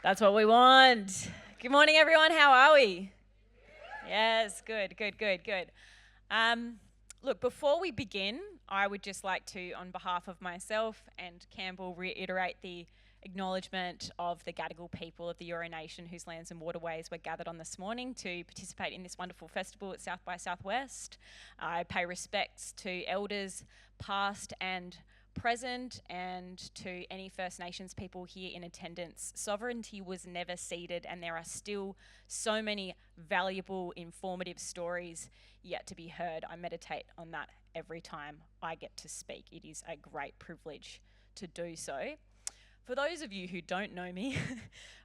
That's what we want. Good morning, everyone. How are we? Yes, good. Look, before we begin, I would just like to, on behalf of myself and Campbell, reiterate the acknowledgement of the Gadigal people of the Eora Nation whose lands and waterways were gathered on this morning to participate in this wonderful festival at South by Southwest. I pay respects to elders past and present and to any First Nations people here in attendance. Sovereignty was never ceded, and there are still so many valuable, informative stories yet to be heard. I meditate on that every time I get to speak. It is a great privilege to do so. For those of you who don't know me,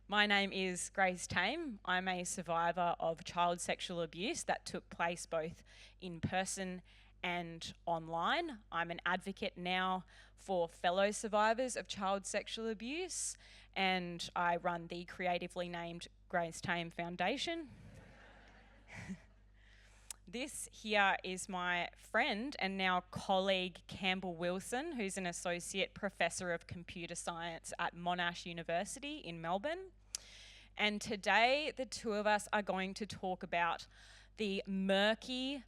my name is Grace Tame. I'm a survivor of child sexual abuse that took place both in person and online. I'm an advocate now for fellow survivors of child sexual abuse, and I run the creatively named Grace Tame Foundation. This here is my friend and now colleague Campbell Wilson, who's an Associate Professor of Computer Science at Monash University in Melbourne. And today the two of us are going to talk about the murky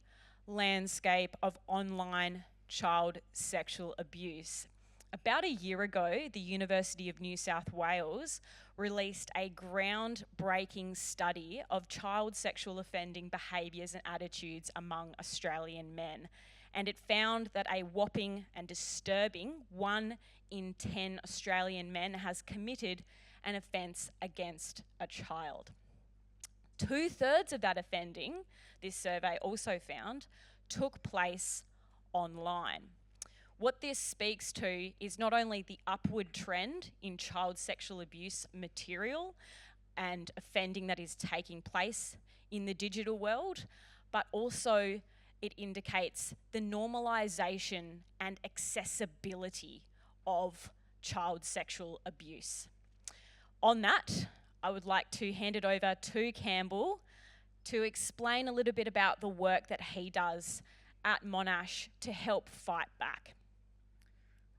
landscape of online child sexual abuse. About a year ago, the University of New South Wales released a groundbreaking study of child sexual offending behaviours and attitudes among Australian men. And it found that a whopping and disturbing 1 in 10 Australian men has committed an offence against a child. 2/3 of that offending, this survey also found, took place online. What this speaks to is not only the upward trend in child sexual abuse material and offending that is taking place in the digital world, but also it indicates the normalisation and accessibility of child sexual abuse. On that, I would like to hand it over to Campbell to explain a little bit about the work that he does at Monash to help fight back.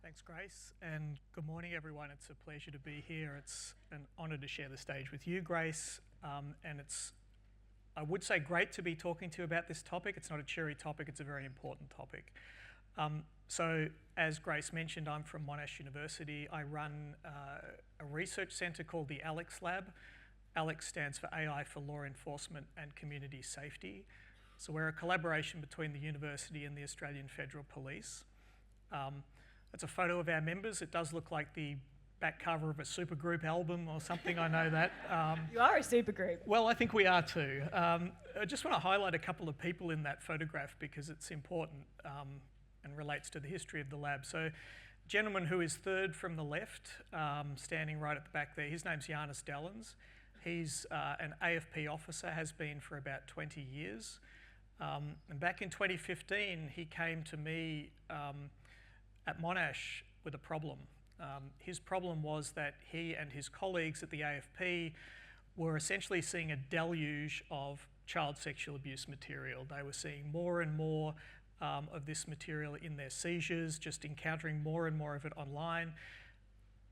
Thanks, Grace, and good morning, everyone. It's a pleasure to be here. It's an honour to share the stage with you, Grace, and it's, I would say, great to be talking to you about this topic. It's not a cheery topic, it's a very important topic. So, as Grace mentioned, I'm from Monash University. I run a research centre called the ALEX Lab. ALEX stands for AI for Law Enforcement and Community Safety. So we're a collaboration between the university and the Australian Federal Police. That's a photo of our members. It does look like the back cover of a supergroup album or something, I know that. You are a supergroup. Well, I think we are too. I just want to highlight a couple of people in that photograph because it's important and relates to the history of the lab. So, gentleman who is third from the left, standing right at the back there, his name's Janis Dallins. He's an AFP officer, has been for about 20 years. And back in 2015, he came to me at Monash with a problem. His problem was that he and his colleagues at the AFP were essentially seeing a deluge of child sexual abuse material. They were seeing more and more of this material in their seizures, just encountering more and more of it online.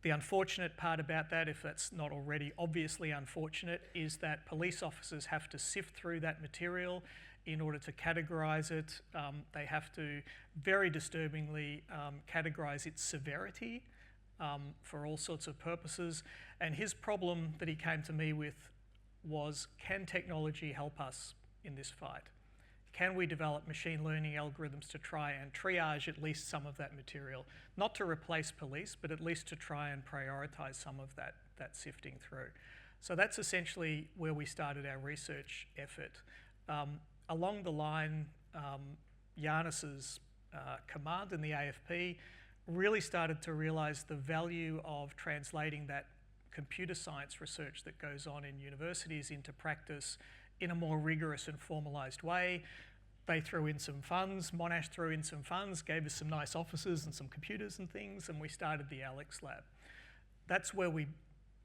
The unfortunate part about that, if that's not already obviously unfortunate, is that police officers have to sift through that material in order to categorise it. They have to, very disturbingly, categorise its severity for all sorts of purposes. And his problem that he came to me with was, can technology help us in this fight? Can we develop machine learning algorithms to try and triage at least some of that material? Not to replace police, but at least to try and prioritise some of that sifting through. So that's essentially where we started our research effort. Along the line, Janis's command in the AFP really started to realise the value of translating that computer science research that goes on in universities into practice in a more rigorous and formalised way. They threw in some funds, Monash threw in some funds, gave us some nice offices and some computers and things, and we started the ALEX Lab. That's where we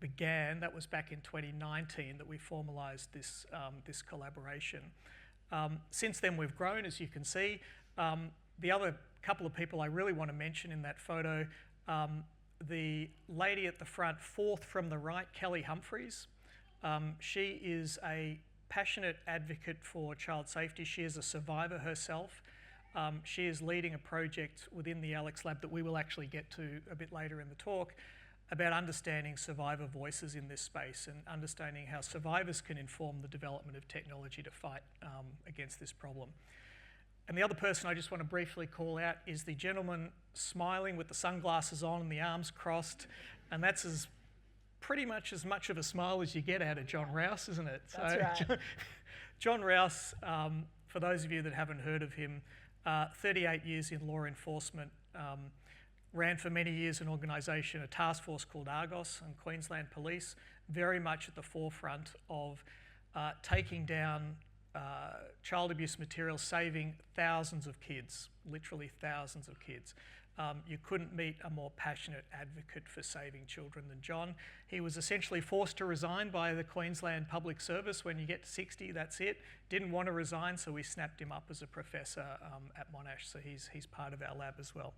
began. That was back in 2019 that we formalised this collaboration. Since then we've grown, as you can see. The other couple of people I really want to mention in that photo the lady at the front, fourth from the right, Kelly Humphreys. She is a passionate advocate for child safety. She is a survivor herself. She is leading a project within the Alex Lab that we will actually get to a bit later in the talk about understanding survivor voices in this space and understanding how survivors can inform the development of technology to fight against this problem. And the other person I just want to briefly call out is the gentleman smiling with the sunglasses on and the arms crossed, and that's pretty much as much of a smile as you get out of John Rouse, isn't it? That's right. John Rouse, for those of you that haven't heard of him, 38 years in law enforcement, ran for many years an organisation, a task force called Argos and Queensland Police, very much at the forefront of taking down child abuse material, saving thousands of kids, literally thousands of kids. You couldn't meet a more passionate advocate for saving children than John. He was essentially forced to resign by the Queensland Public Service. When you get to 60, that's it. Didn't want to resign, so we snapped him up as a professor at Monash, so he's part of our lab as well.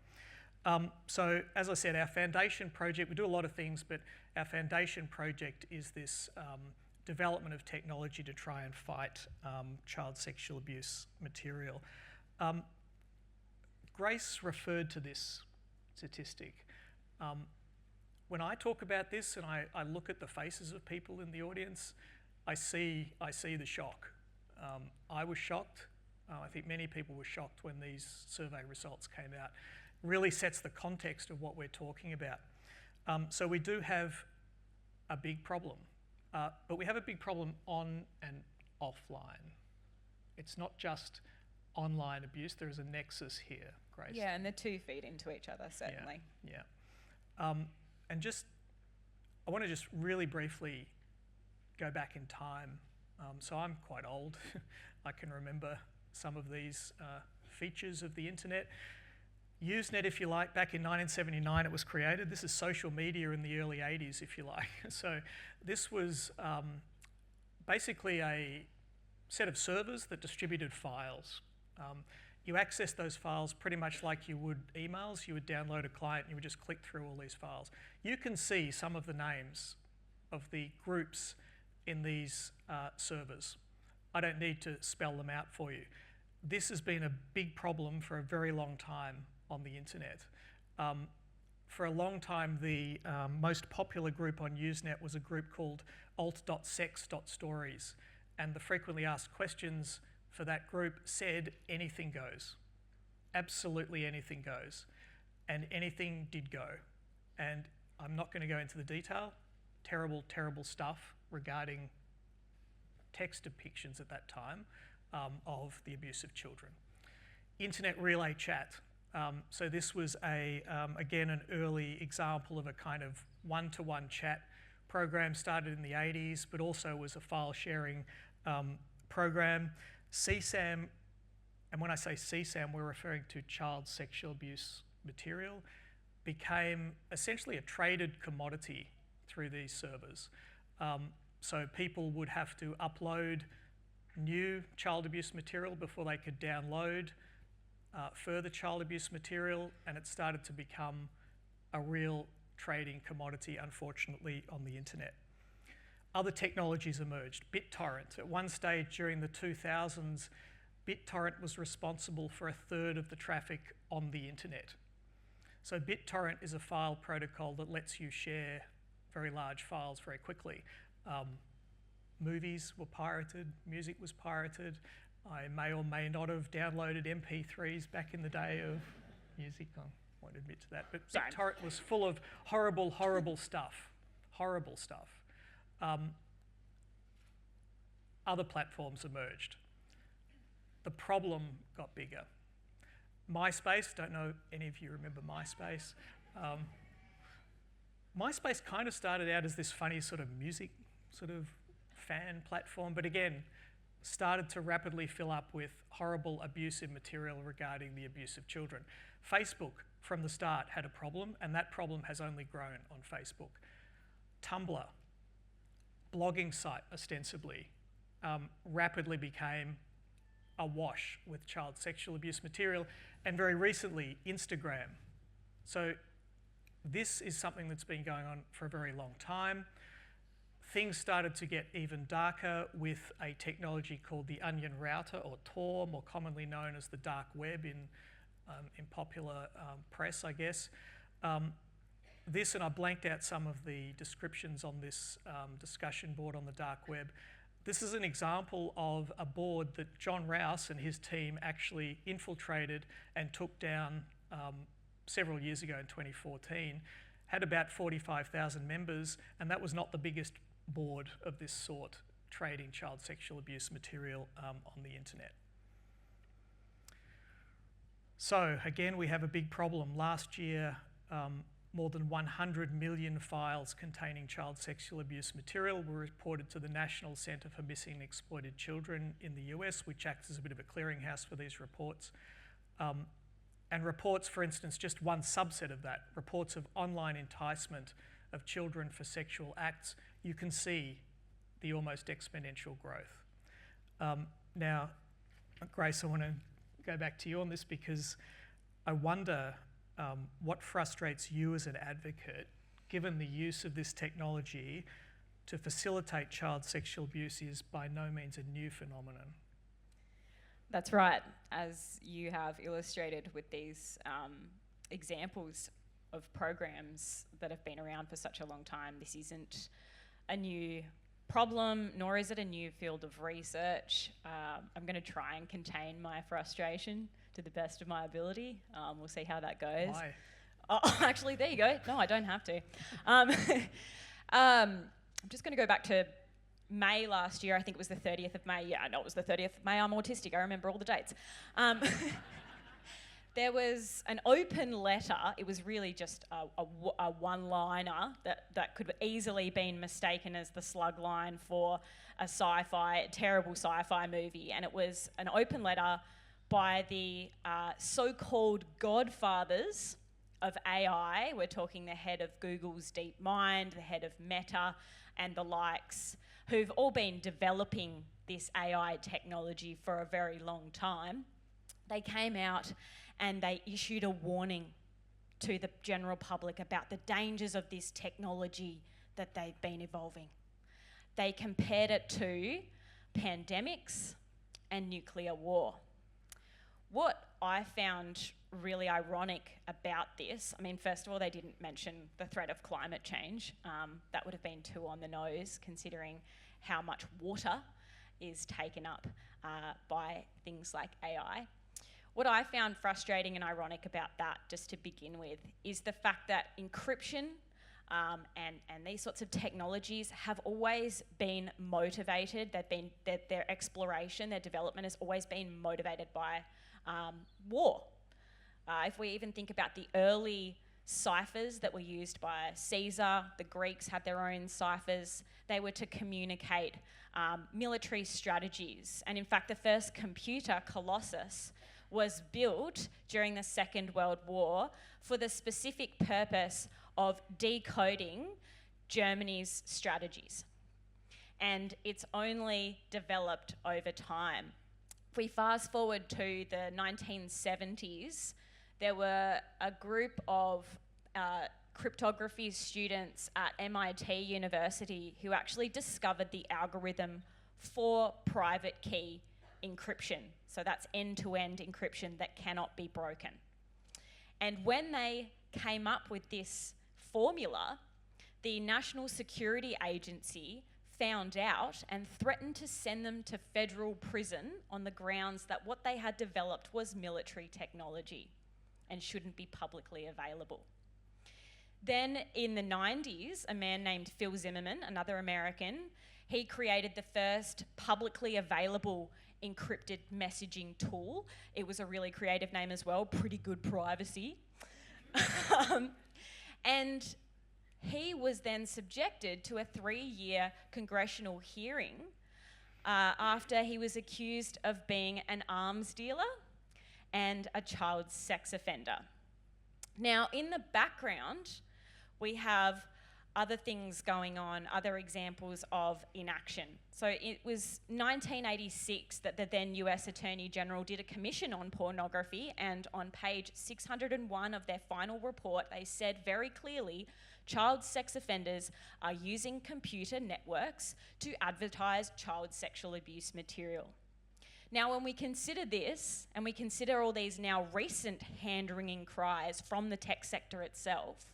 So as I said, our foundation project, we do a lot of things, but our foundation project is this development of technology to try and fight child sexual abuse material. Grace referred to this statistic. When I talk about this and I look at the faces of people in the audience, I see the shock. I was shocked. I think many people were shocked when these survey results came out. Really sets the context of what we're talking about. So we do have a big problem, but we have a big problem on and offline. It's not just online abuse, there is a nexus here, Grace. Yeah, and the two feed into each other, certainly. Yeah. And I want to just really briefly go back in time. So I'm quite old. I can remember some of these features of the internet. Usenet, if you like, back in 1979 it was created. This is social media in the early 80s, if you like. So this was basically a set of servers that distributed files. You access those files pretty much like you would emails. You would download a client and you would just click through all these files. You can see some of the names of the groups in these servers. I don't need to spell them out for you. This has been a big problem for a very long time on the internet. For a long time, the most popular group on Usenet was a group called alt.sex.stories, and the frequently asked questions for that group said anything goes. Absolutely anything goes. And anything did go. And I'm not going to go into the detail. Terrible, terrible stuff regarding text depictions at that time of the abuse of children. Internet relay chat. So this was again, an early example of a kind of one-to-one chat program, started in the 80s, but also was a file sharing program. CSAM, and when I say CSAM, we're referring to child sexual abuse material, became essentially a traded commodity through these servers. So people would have to upload new child abuse material before they could download further child abuse material, and it started to become a real trading commodity, unfortunately, on the internet. Other technologies emerged. BitTorrent. At one stage during the 2000s, BitTorrent was responsible for 1/3 of the traffic on the internet. So BitTorrent is a file protocol that lets you share very large files very quickly. Movies were pirated, music was pirated. I may or may not have downloaded MP3s back in the day of music. I won't admit to that. But BitTorrent was full of horrible, horrible stuff. Horrible stuff. Other platforms emerged. The problem got bigger. MySpace, don't know any of you remember MySpace. MySpace kind of started out as this funny sort of music sort of fan platform, but again, started to rapidly fill up with horrible abusive material regarding the abuse of children. Facebook, from the start, had a problem, and that problem has only grown on Facebook. Tumblr, blogging site ostensibly, rapidly became awash with child sexual abuse material, and very recently, Instagram. So This is something that's been going on for a very long time. Things started to get even darker with a technology called the onion router, or Tor, more commonly known as the dark web in popular press, I guess. This, and I blanked out some of the descriptions on this discussion board on the dark web. This is an example of a board that John Rouse and his team actually infiltrated and took down several years ago in 2014. Had about 45,000 members, and that was not the biggest board of this sort trading child sexual abuse material on the internet. So again, we have a big problem. Last year, more than 100 million files containing child sexual abuse material were reported to the National Centre for Missing and Exploited Children in the US, which acts as a bit of a clearinghouse for these reports. And reports, for instance, just one subset of that, reports of online enticement of children for sexual acts, you can see the almost exponential growth. Now, Grace, I want to go back to you on this because I wonder what frustrates you as an advocate, given the use of this technology to facilitate child sexual abuse is by no means a new phenomenon. That's right. As you have illustrated with these examples of programs that have been around for such a long time, this isn't a new problem, nor is it a new field of research. I'm going to try and contain my frustration to the best of my ability. We'll see how that goes. Why? Oh, actually, there you go. No, I don't have to. I'm just going to go back to May last year. I think it was the 30th of May. Yeah, I know it was the 30th of May. I'm autistic. I remember all the dates. There was an open letter. It was really just a one-liner that could easily been mistaken as the slug line for a terrible sci-fi movie. And it was an open letter by the so-called godfathers of AI. We're talking the head of Google's DeepMind, the head of Meta, and the likes, who've all been developing this AI technology for a very long time. They came out and they issued a warning to the general public about the dangers of this technology that they've been evolving. They compared it to pandemics and nuclear war. What I found really ironic about this, I mean, first of all, they didn't mention the threat of climate change. That would have been too on the nose, considering how much water is taken up by things like AI. What I found frustrating and ironic about that, just to begin with, is the fact that encryption and these sorts of technologies have always been motivated. Their exploration, their development has always been motivated by war. If we even think about the early ciphers that were used by Caesar, the Greeks had their own ciphers. They were to communicate military strategies. And in fact, the first computer, Colossus, was built during the Second World War for the specific purpose of decoding Germany's strategies. And it's only developed over time. If we fast forward to the 1970s, there were a group of cryptography students at MIT University who actually discovered the algorithm for private key encryption. So that's end-to-end encryption that cannot be broken. And when they came up with this formula, the National Security Agency found out and threatened to send them to federal prison on the grounds that what they had developed was military technology and shouldn't be publicly available. Then in the 90s, a man named Phil Zimmerman, another American, he created the first publicly available encrypted messaging tool. It was a really creative name as well, pretty good privacy. And he was then subjected to a 3-year congressional hearing after he was accused of being an arms dealer and a child sex offender. Now, in the background, we have other things going on, other examples of inaction. So it was 1986 that the then US Attorney General did a commission on pornography, and on page 601 of their final report, they said very clearly, child sex offenders are using computer networks to advertise child sexual abuse material. Now, when we consider this, and we consider all these now recent hand-wringing cries from the tech sector itself,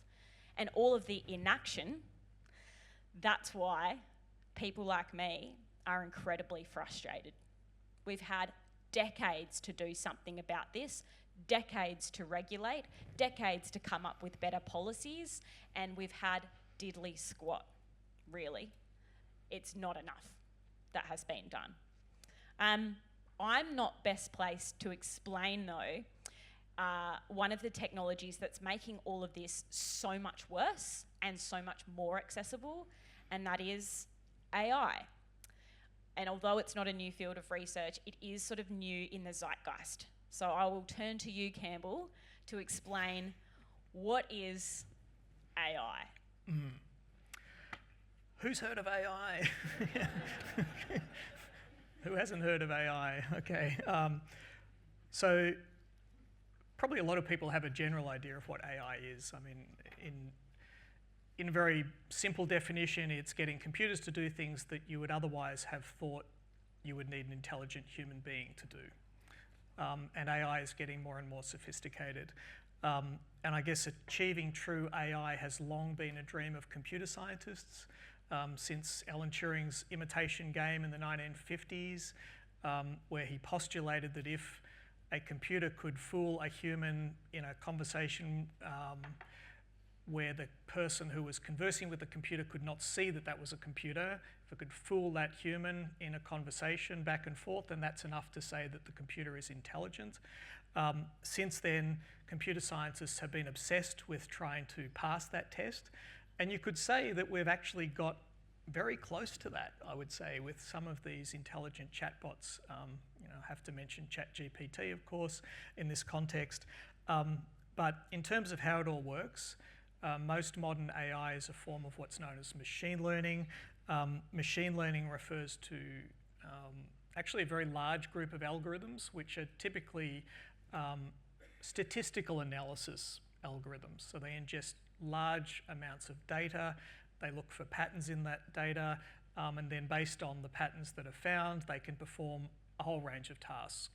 and all of the inaction, that's why people like me are incredibly frustrated. We've had decades to do something about this, decades to regulate, decades to come up with better policies, and we've had diddly squat, really. It's not enough that has been done. I'm not best placed to explain, though, one of the technologies that's making all of this so much worse and so much more accessible, and that is AI. And although it's not a new field of research, it is sort of new in the zeitgeist. So I will turn to you, Campbell, to explain what is AI. Who's heard of AI? Who hasn't heard of AI? Okay. So probably a lot of people have a general idea of what AI is. I mean, in a very simple definition, it's getting computers to do things that you would otherwise have thought you would need an intelligent human being to do. And AI is getting more and more sophisticated. And I guess achieving true AI has long been a dream of computer scientists, since Alan Turing's imitation game in the 1950s, where he postulated that if a computer could fool a human in a conversation where the person who was conversing with the computer could not see that that was a computer, if it could fool that human in a conversation back and forth, then that's enough to say that the computer is intelligent. Since then, computer scientists have been obsessed with trying to pass that test, and you could say that we've actually got very close to that, I would say, with some of these intelligent chatbots. I have to mention ChatGPT, of course, in this context. But in terms of how it all works, most modern AI is a form of what's known as machine learning. Machine learning refers to actually a very large group of algorithms, which are typically statistical analysis algorithms. So they ingest large amounts of data, they look for patterns in that data, and then based on the patterns that are found, they can perform a whole range of tasks,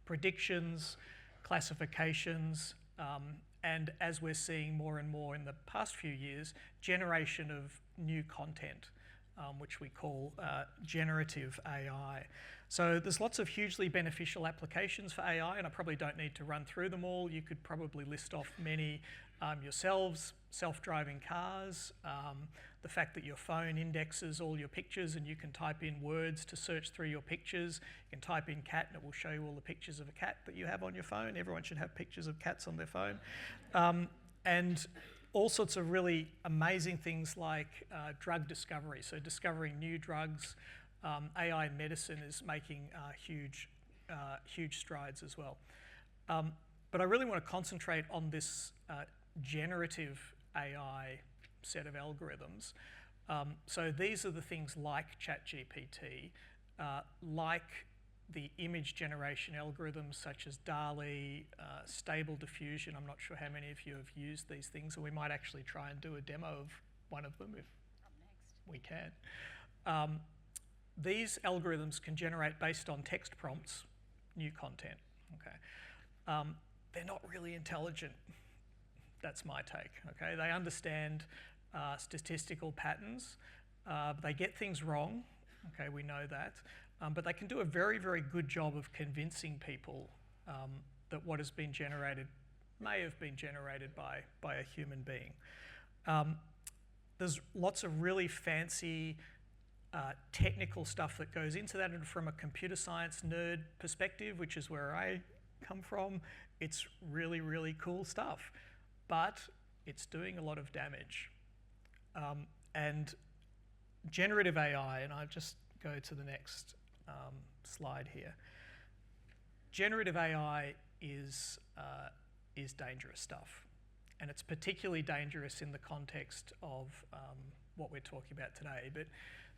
predictions, classifications, and as we're seeing more and more in the past few years, generation of new content, which we call generative AI. So there's lots of hugely beneficial applications for AI, and I probably don't need to run through them all. You could probably list off many yourselves: self-driving cars, the fact that your phone indexes all your pictures and you can type in words to search through your pictures. You can type in cat and it will show you all the pictures of a cat that you have on your phone. Everyone should have pictures of cats on their phone. And all sorts of really amazing things like drug discovery, so discovering new drugs. AI medicine is making huge strides as well. But I really want to concentrate on this generative AI set of algorithms. So these are the things like ChatGPT, like the image generation algorithms such as DALL-E, Stable Diffusion. I'm not sure how many of you have used these things, and we might actually try and do a demo of one of them if we can. These algorithms can generate, based on text prompts, new content. Okay, they're not really intelligent. That's my take. Okay, they understand statistical patterns. They get things wrong. Okay, we know that. But they can do a very, very good job of convincing people that what has been generated may have been generated by a human being. There's lots of really fancy technical stuff that goes into that, and from a computer science nerd perspective, which is where I come from, it's really, really cool stuff. But it's doing a lot of damage. And generative AI, and I'll just go to the next slide here. Generative AI is dangerous stuff. And it's particularly dangerous in the context of what we're talking about today. But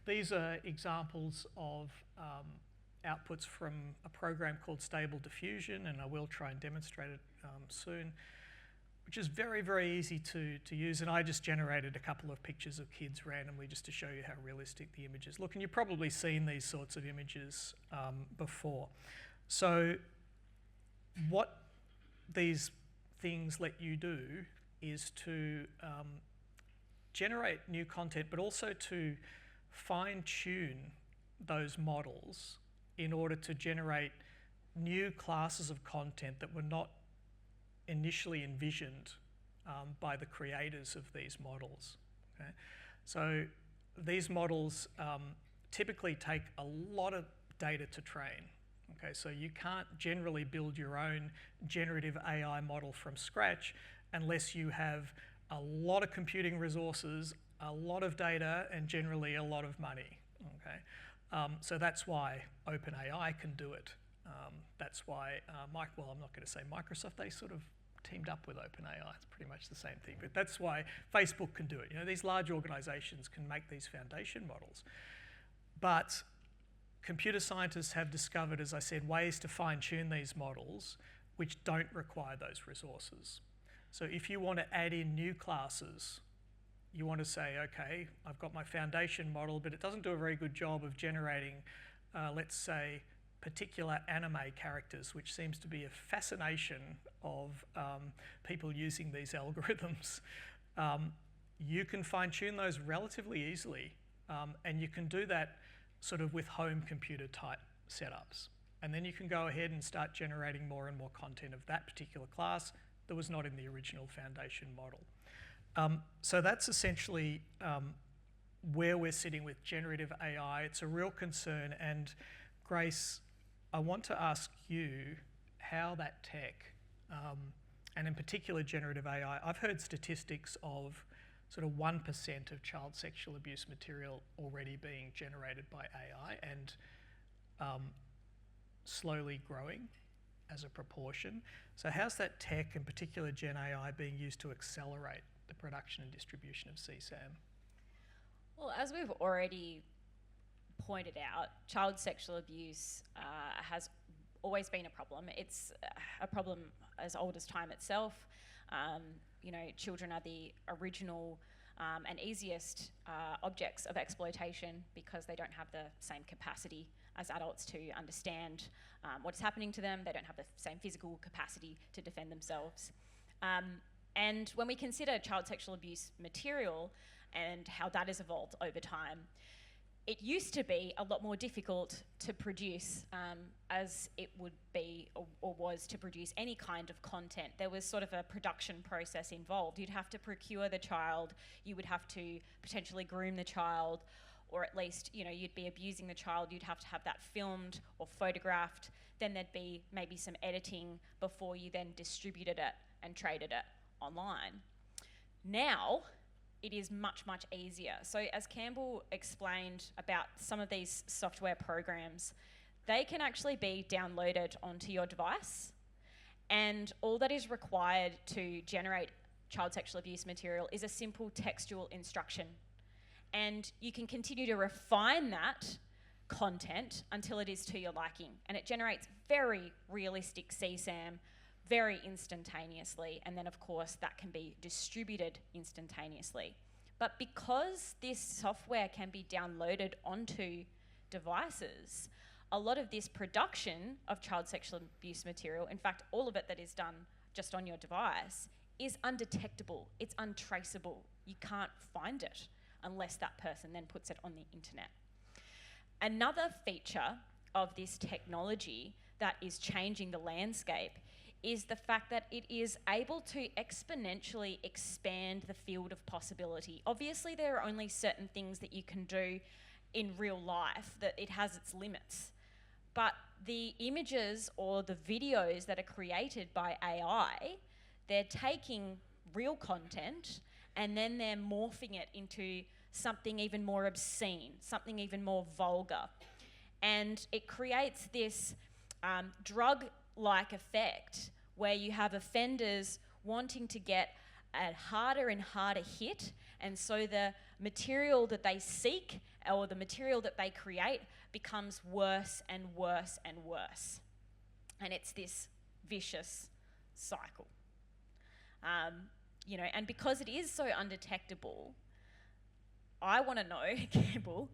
these are examples of outputs from a program called Stable Diffusion, and I will try and demonstrate it soon, which is very, very easy to use. And I just generated a couple of pictures of kids randomly just to show you how realistic the images look. And you've probably seen these sorts of images before. So what these things let you do is to generate new content, but also to fine-tune those models in order to generate new classes of content that were not initially envisioned by the creators of these models. Okay? So these models typically take a lot of data to train. Okay, so you can't generally build your own generative AI model from scratch unless you have a lot of computing resources, a lot of data, and generally a lot of money. Okay, so that's why OpenAI can do it. That's why, well, I'm not going to say Microsoft, they sort of teamed up with OpenAI. It's pretty much the same thing, but that's why Facebook can do it. You know, these large organizations can make these foundation models. But computer scientists have discovered, as I said, ways to fine-tune these models which don't require those resources. So if you want to add in new classes, you want to say, okay, I've got my foundation model, but it doesn't do a very good job of generating, let's say, particular anime characters, which seems to be a fascination of people using these algorithms. You can fine-tune those relatively easily, and you can do that sort of with home computer type setups. And then you can go ahead and start generating more and more content of that particular class that was not in the original foundation model. So that's essentially where we're sitting with generative AI. It's a real concern, and Grace, I want to ask you how that tech, and in particular generative AI, I've heard statistics of sort of 1% of child sexual abuse material already being generated by AI and slowly growing as a proportion. So how's that tech, in particular Gen AI, being used to accelerate the production and distribution of CSAM? Well, as we've already pointed out, child sexual abuse has always been a problem. It's a problem as old as time itself. You know, children are the original and easiest objects of exploitation because they don't have the same capacity as adults to understand what's happening to them. They don't have the same physical capacity to defend themselves. And when we consider child sexual abuse material and how that has evolved over time, it used to be a lot more difficult to produce as it would be or was to produce any kind of content. There was sort of a production process involved. You'd have to procure the child, you would have to potentially groom the child, or at least, you know, you'd be abusing the child, you'd have to have that filmed or photographed, then there'd be maybe some editing before you then distributed it and traded it online. Now, it is much, much easier. So as Campbell explained about some of these software programs, they can actually be downloaded onto your device, and all that is required to generate child sexual abuse material is a simple textual instruction. And you can continue to refine that content until it is to your liking. And it generates very realistic CSAM very instantaneously, and then of course that can be distributed instantaneously. But because this software can be downloaded onto devices, a lot of this production of child sexual abuse material, in fact all of it that is done just on your device, is undetectable, it's untraceable. You can't find it unless that person then puts it on the internet. Another feature of this technology that is changing the landscape is the fact that it is able to exponentially expand the field of possibility. Obviously, there are only certain things that you can do in real life, that it has its limits. But the images or the videos that are created by AI, they're taking real content and then they're morphing it into something even more obscene, something even more vulgar. And it creates this drug-like effect where you have offenders wanting to get a harder and harder hit, and so the material that they seek or the material that they create becomes worse and worse and worse. And it's this vicious cycle. You know, and because it is so undetectable, I want to know, Campbell,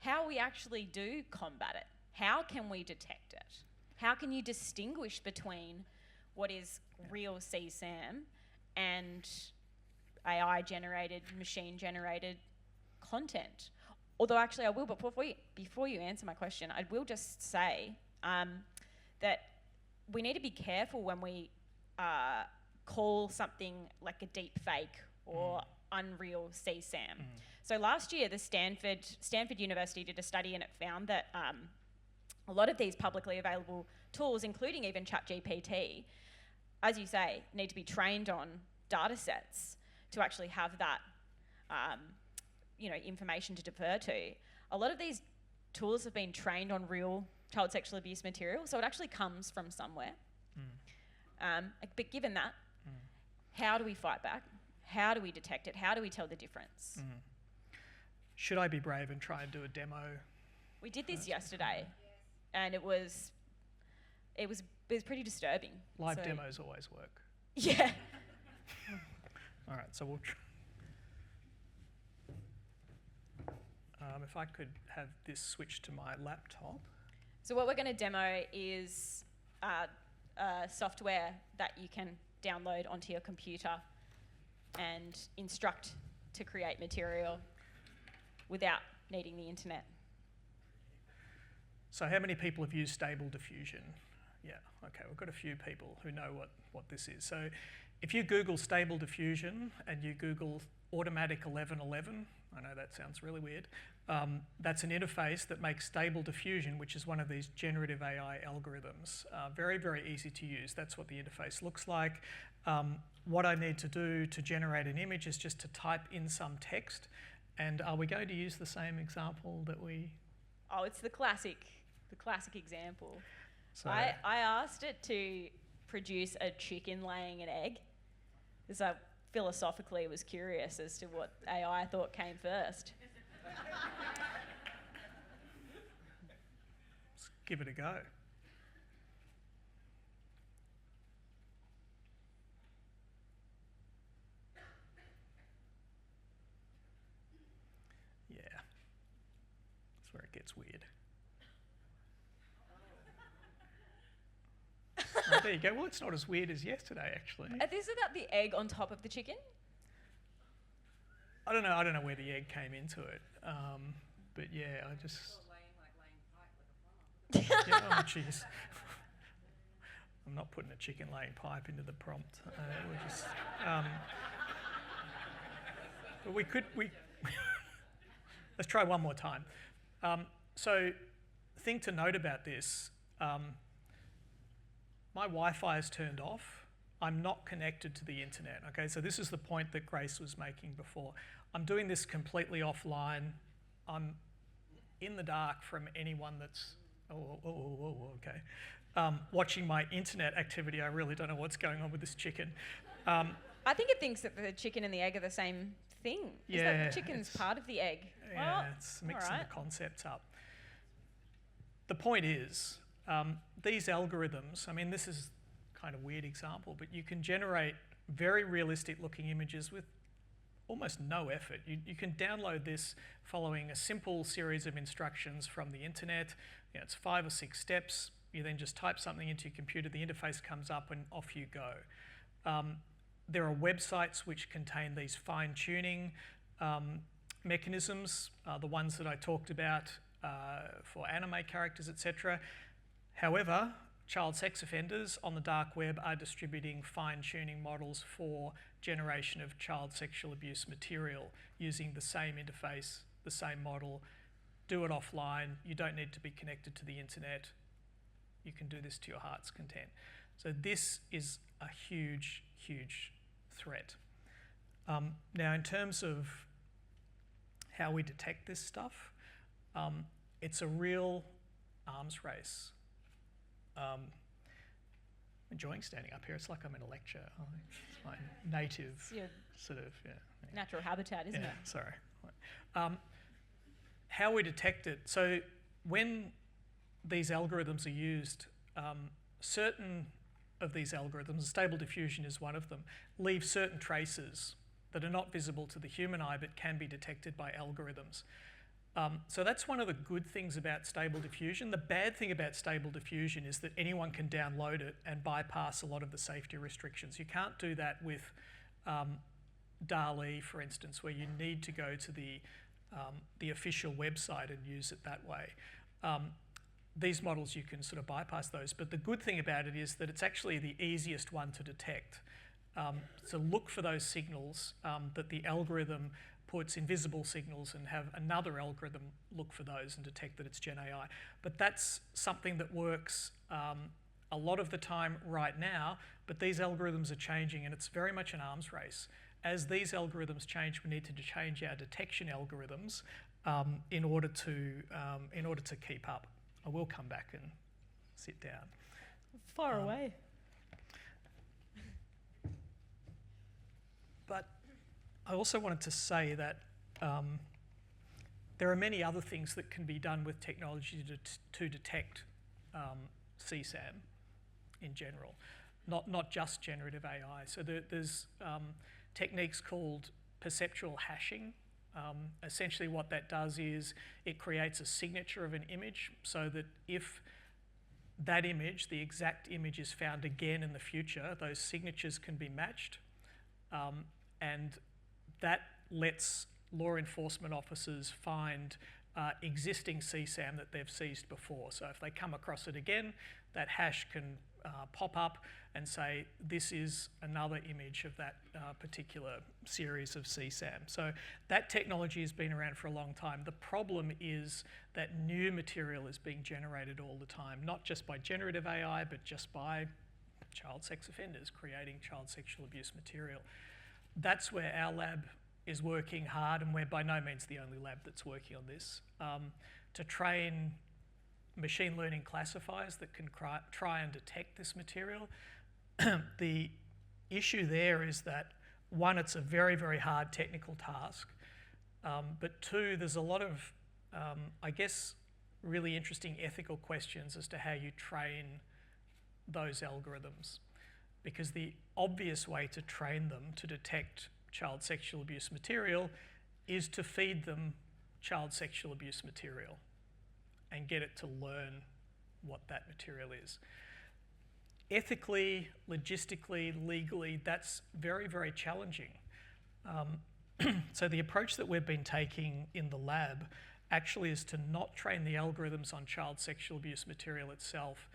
how we actually do combat it. How can we detect it? How can you distinguish between what is real CSAM and AI-generated, machine-generated content? Although actually I will, but before you answer my question, I will just say that we need to be careful when we call something like a deep fake or unreal CSAM. So last year, the Stanford University did a study, and it found that a lot of these publicly available tools, including even ChatGPT, as you say, need to be trained on data sets to actually have that you know, information to defer to. A lot of these tools have been trained on real child sexual abuse material, so it actually comes from somewhere. But given that, how do we fight back? How do we detect it? How do we tell the difference? Should I be brave and try and do a demo? We did this yesterday, and it was pretty disturbing. Live demos always work. Yeah. All right, so we'll if I could have this switched to my laptop. So what we're going to demo is software that you can download onto your computer and instruct to create material without needing the internet. So how many people have used Stable Diffusion? Yeah, okay, we've got a few people who know what this is. So if you Google Stable Diffusion and you Google Automatic 1111, I know that sounds really weird, that's an interface that makes Stable Diffusion, which is one of these generative AI algorithms. Very, very easy to use. That's what the interface looks like. What I need to do to generate an image is just to type in some text. And are we going to use the same example that we... Oh, it's the classic example. So I asked it to produce a chicken laying an egg, because I philosophically was curious as to what AI thought came first. Let's give it a go. Yeah, that's where it gets weird. Oh, there you go. Well, it's not as weird as yesterday, actually. Is it that the egg on top of the chicken? I don't know where the egg came into it, but yeah, I just. Yeah, oh, jeez. I'm not putting a chicken laying pipe into the prompt. We're just. But we could. Let's try one more time. So, thing to note about this. My Wi-Fi is turned off. I'm not connected to the internet. Okay, so this is the point that Grace was making before. I'm doing this completely offline. I'm in the dark from anyone that's watching my internet activity. I really don't know what's going on with this chicken. I think it thinks that the chicken and the egg are the same thing. Is that the chicken's part of the egg? Yeah, well, it's mixing the concepts up. The point is, these algorithms, I mean, this is kind of a weird example, but you can generate very realistic looking images with almost no effort. You can download this following a simple series of instructions from the internet. You know, it's 5 or 6 steps. You then just type something into your computer, the interface comes up and off you go. There are websites which contain these fine-tuning mechanisms, the ones that I talked about for anime characters, etc. However, child sex offenders on the dark web are distributing fine-tuning models for generation of child sexual abuse material using the same interface, the same model. Do it offline. You don't need to be connected to the internet. You can do this to your heart's content. So this is a huge, huge threat. Now, in terms of how we detect this stuff, it's a real arms race. enjoying standing up here. It's like I'm in a lecture. It's my native sort of, natural habitat, isn't it? Sorry. How we detect it. So when these algorithms are used, certain of these algorithms, stable diffusion is one of them, leave certain traces that are not visible to the human eye but can be detected by algorithms. So that's one of the good things about stable diffusion. The bad thing about stable diffusion is that anyone can download it and bypass a lot of the safety restrictions. You can't do that with DALL-E, for instance, where you need to go to the official website and use it that way. These models, you can sort of bypass those, but the good thing about it is that it's actually the easiest one to detect. So look for those signals that the algorithm puts invisible signals, and have another algorithm look for those and detect that it's Gen AI. But that's something that works a lot of the time right now, but these algorithms are changing, and it's very much an arms race. As these algorithms change, we need to change our detection algorithms in order to keep up. I will come back and sit down. Far away. But I also wanted to say that there are many other things that can be done with technology to detect CSAM in general, not just generative AI. So there's techniques called perceptual hashing. Essentially what that does is it creates a signature of an image, so that if that image, the exact image, is found again in the future, those signatures can be matched. And that lets law enforcement officers find existing CSAM that they've seized before. So if they come across it again, that hash can pop up and say, this is another image of that particular series of CSAM. So that technology has been around for a long time. The problem is that new material is being generated all the time, not just by generative AI, but just by child sex offenders creating child sexual abuse material. That's where our lab is working hard, and we're by no means the only lab that's working on this, to train machine learning classifiers that can try and detect this material. The issue there is that, one, it's a very, very hard technical task, but two, there's a lot of, I guess, really interesting ethical questions as to how you train those algorithms. Because the obvious way to train them to detect child sexual abuse material is to feed them child sexual abuse material and get it to learn what that material is. Ethically, logistically, legally, that's very, very challenging. So the approach that we've been taking in the lab actually is to not train the algorithms on child sexual abuse material itself,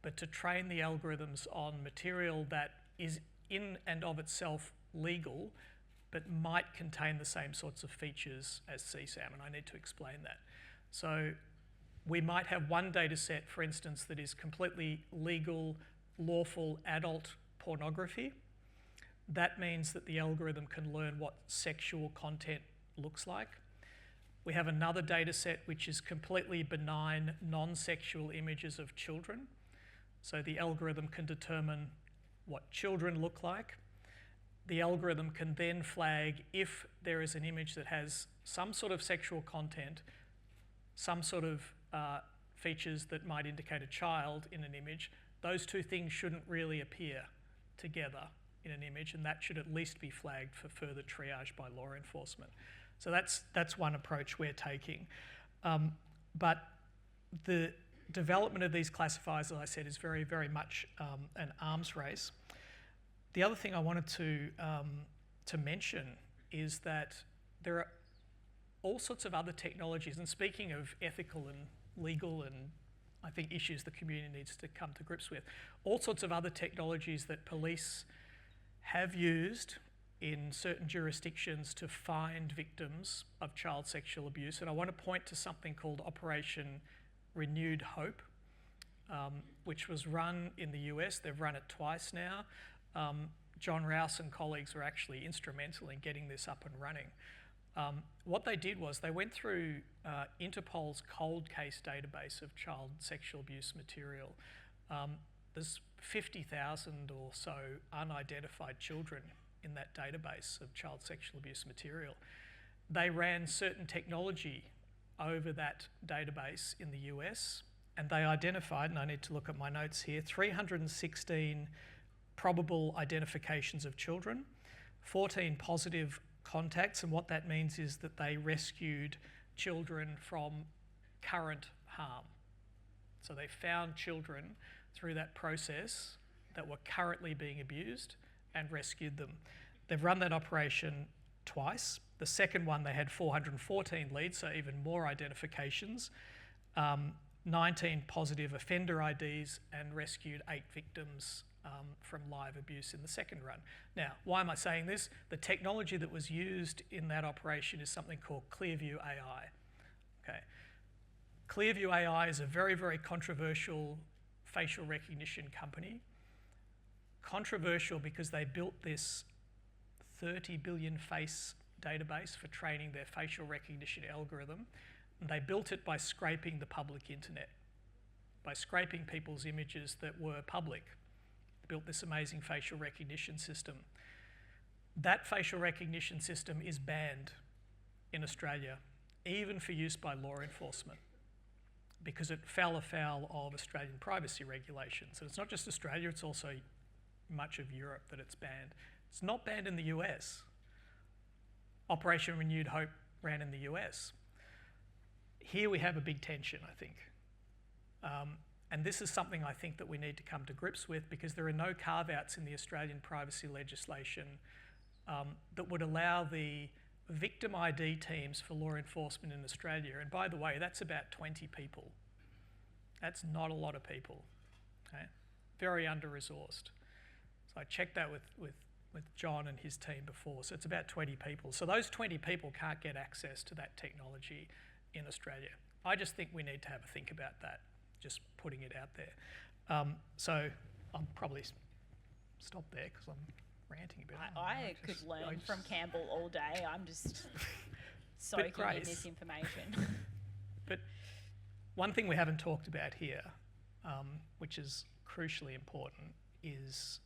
but to train the algorithms on material that is in and of itself legal, but might contain the same sorts of features as CSAM, and I need to explain that. So we might have one data set, for instance, that is completely legal, lawful adult pornography. That means that the algorithm can learn what sexual content looks like. We have another data set which is completely benign, non-sexual images of children. So the algorithm can determine what children look like. The algorithm can then flag if there is an image that has some sort of sexual content, some sort of features that might indicate a child in an image. Those two things shouldn't really appear together in an image, and that should at least be flagged for further triage by law enforcement. So that's one approach we're taking. But the development of these classifiers, as I said, is very, very much an arms race. The other thing I wanted to mention is that there are all sorts of other technologies, and speaking of ethical and legal and I think issues the community needs to come to grips with, all sorts of other technologies that police have used in certain jurisdictions to find victims of child sexual abuse. And I want to point to something called Operation Renewed Hope, which was run in the US. They've run it twice now. John Rouse and colleagues were actually instrumental in getting this up and running. What they did was they went through Interpol's cold case database of child sexual abuse material. there's 50,000 or so unidentified children in that database of child sexual abuse material. They ran certain technology over that database in the US, and they identified, and I need to look at my notes here, 316 probable identifications of children, 14 positive contacts, and what that means is that they rescued children from current harm. So they found children through that process that were currently being abused and rescued them. They've run that operation twice. The second one, they had 414 leads, so even more identifications, 19 positive offender IDs, and rescued 8 victims from live abuse in the second run. Now, why am I saying this? The technology that was used in that operation is something called Clearview AI. Okay. Clearview AI is a very, very controversial facial recognition company. Controversial because they built this 30 billion face database for training their facial recognition algorithm. And they built it by scraping the public internet, by scraping people's images that were public. Built this amazing facial recognition system. That facial recognition system is banned in Australia, even for use by law enforcement, because it fell afoul of Australian privacy regulations. And it's not just Australia, it's also much of Europe that it's banned. It's not banned in the US. Operation Renewed Hope ran in the US. Here we have a big tension, I think. And this is something I think that we need to come to grips with, because there are no carve-outs in the Australian privacy legislation that would allow the victim ID teams for law enforcement in Australia. And by the way, that's about 20 people. That's not a lot of people. Okay? Very under-resourced. So I checked that with John and his team before. So it's about 20 people. So those 20 people can't get access to that technology in Australia. I just think we need to have a think about that, just putting it out there. So I'll probably stop there because I'm ranting a bit. I could learn from Campbell all day. I'm just soaking in this information. But one thing we haven't talked about here, which is crucially important, is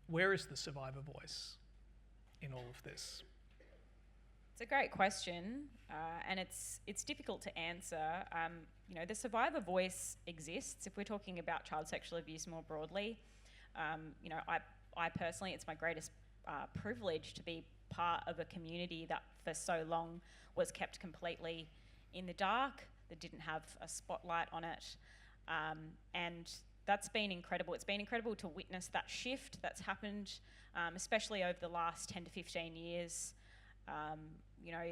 where is the survivor voice in all of this? It's a great question, and it's difficult to answer. You know, the survivor voice exists. If we're talking about child sexual abuse more broadly, you know, I personally, it's my greatest privilege to be part of a community that for so long was kept completely in the dark, that didn't have a spotlight on it, and that's been incredible. It's been incredible to witness that shift that's happened, especially over the last 10 to 15 years. You know,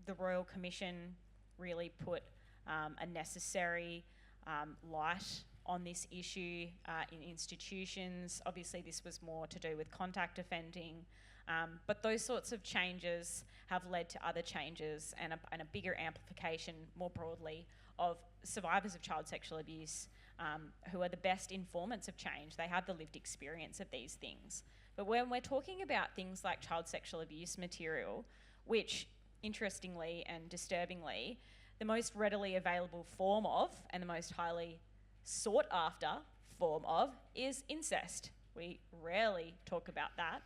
the Royal Commission really put a necessary light on this issue in institutions. Obviously, this was more to do with contact offending, but those sorts of changes have led to other changes and a bigger amplification more broadly of survivors of child sexual abuse who are the best informants of change. They have the lived experience of these things. But when we're talking about things like child sexual abuse material, which interestingly and disturbingly, the most readily available form of and the most highly sought after form of is incest. We rarely talk about that.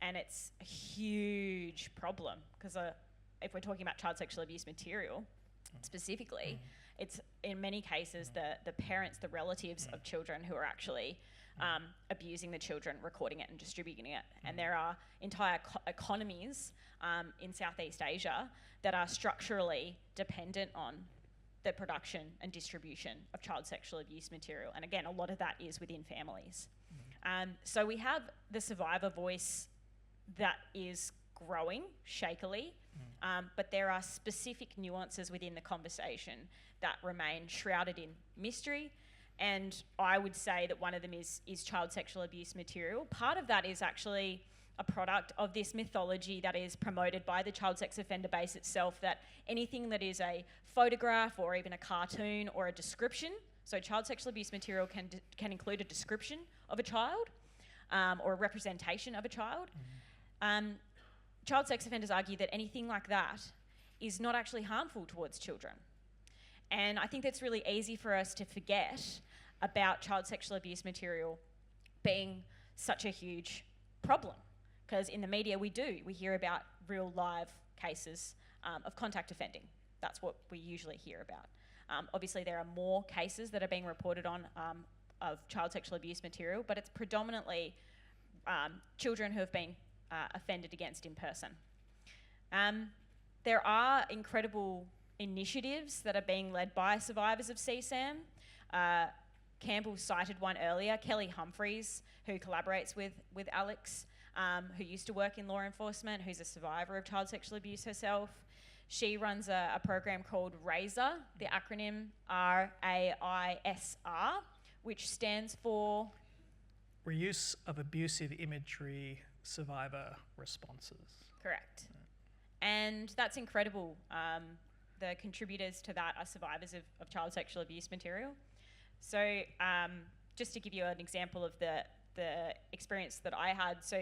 And it's a huge problem because if we're talking about child sexual abuse material specifically, it's in many cases the parents, the relatives of children who are actually abusing the children, recording it and distributing it. And there are entire economies in Southeast Asia that are structurally dependent on the production and distribution of child sexual abuse material. And again, a lot of that is within families. So we have the survivor voice that is growing shakily, but there are specific nuances within the conversation that remain shrouded in mystery. And I would say that one of them is child sexual abuse material. Part of that is actually a product of this mythology that is promoted by the child sex offender base itself, that anything that is a photograph or even a cartoon or a description, so child sexual abuse material can include a description of a child or a representation of a child. Child sex offenders argue that anything like that is not actually harmful towards children. And I think that's really easy for us to forget about child sexual abuse material being such a huge problem. Because in the media we hear about real live cases of contact offending. That's what we usually hear about. Obviously there are more cases that are being reported on of child sexual abuse material, but it's predominantly children who have been offended against in person. There are incredible initiatives that are being led by survivors of CSAM. Campbell cited one earlier, Kelly Humphreys, who collaborates with Alex, who used to work in law enforcement, who's a survivor of child sexual abuse herself. She runs a program called RAISR, the acronym RAISR, which stands for... Reuse of Abusive Imagery Survivor Responses. Correct. And that's incredible. The contributors to that are survivors of child sexual abuse material. So just to give you an example of the experience that I had, so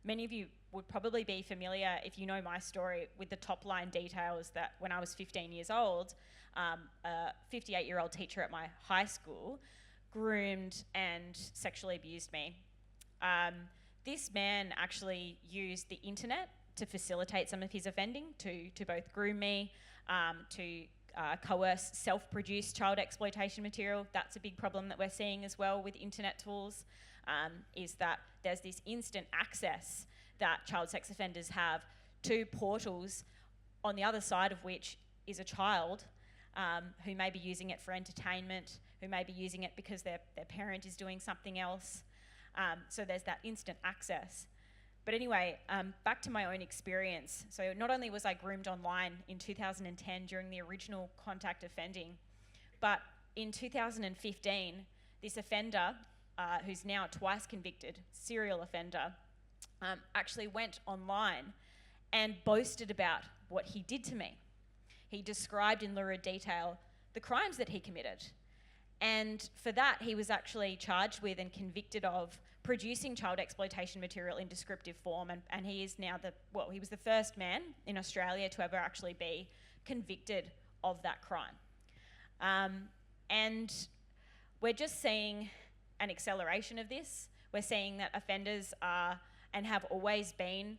many of you would probably be familiar, if you know my story, with the top line details that when I was 15 years old, a 58-year-old teacher at my high school groomed and sexually abused me. This man actually used the internet to facilitate some of his offending, to both groom me, to coerce self-produced child exploitation material. That's a big problem that we're seeing as well with internet tools, is that there's this instant access that child sex offenders have to portals, on the other side of which is a child who may be using it for entertainment, who may be using it because their parent is doing something else. So there's that instant access. But anyway, back to my own experience. So not only was I groomed online in 2010 during the original contact offending, but in 2015, this offender, who's now twice convicted, serial offender, actually went online and boasted about what he did to me. He described in lurid detail the crimes that he committed. And for that, he was actually charged with and convicted of producing child exploitation material in descriptive form, and he is now he was the first man in Australia to ever actually be convicted of that crime. And we're just seeing an acceleration of this. We're seeing that offenders are, and have always been,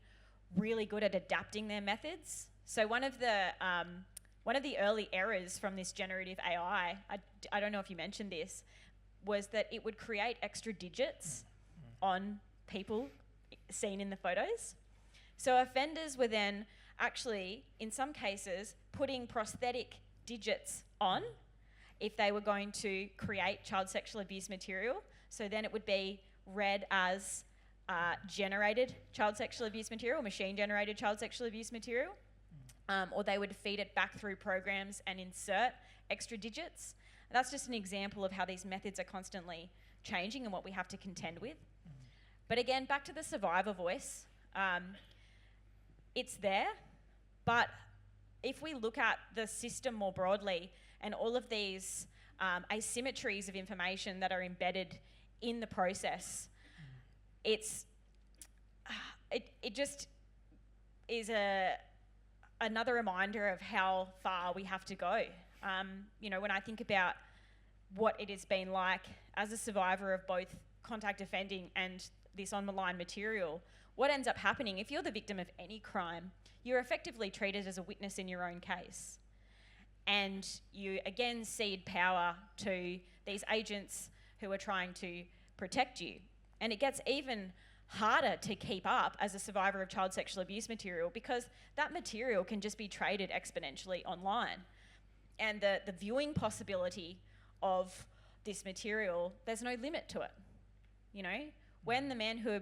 really good at adapting their methods. So one of the early errors from this generative AI, I don't know if you mentioned this, was that it would create extra digits on people seen in the photos. So offenders were then actually, in some cases, putting prosthetic digits on if they were going to create child sexual abuse material. So then it would be read as generated child sexual abuse material, machine-generated child sexual abuse material, or they would feed it back through programs and insert extra digits. And that's just an example of how these methods are constantly changing and what we have to contend with. But again, back to the survivor voice, it's there, but if we look at the system more broadly and all of these asymmetries of information that are embedded in the process, it just is another reminder of how far we have to go. When I think about what it has been like as a survivor of both contact offending and this on-the-line material, what ends up happening, if you're the victim of any crime, you're effectively treated as a witness in your own case. And you again cede power to these agents who are trying to protect you. And it gets even harder to keep up as a survivor of child sexual abuse material because that material can just be traded exponentially online. And the viewing possibility of this material, there's no limit to it. When the man who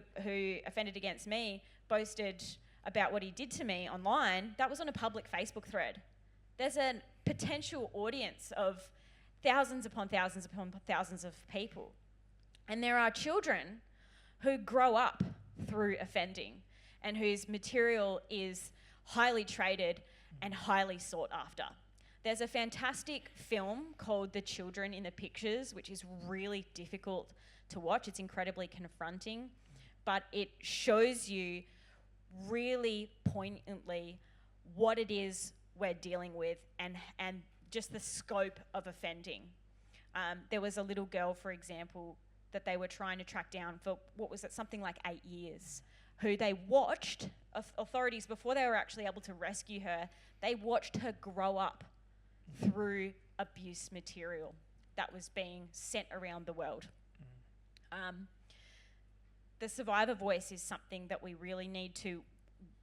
offended against me boasted about what he did to me online, that was on a public Facebook thread. There's a potential audience of thousands upon thousands upon thousands of people. And there are children who grow up through offending and whose material is highly traded and highly sought after. There's a fantastic film called The Children in the Pictures, which is really difficult to watch. It's incredibly confronting, but it shows you really poignantly what it is we're dealing with and just the scope of offending. There was a little girl, for example, that they were trying to track down for, what was it, something like 8 years, who they watched, authorities, before they were actually able to rescue her, they watched her grow up through abuse material that was being sent around the world. The survivor voice is something that we really need to,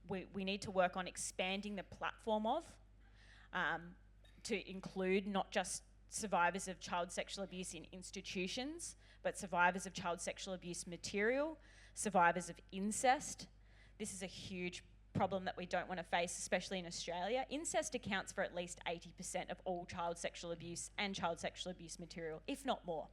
we need to work on expanding the platform of, to include not just survivors of child sexual abuse in institutions, but survivors of child sexual abuse material, survivors of incest. This is a huge problem that we don't want to face, especially in Australia. Incest accounts for at least 80% of all child sexual abuse and child sexual abuse material, if not more.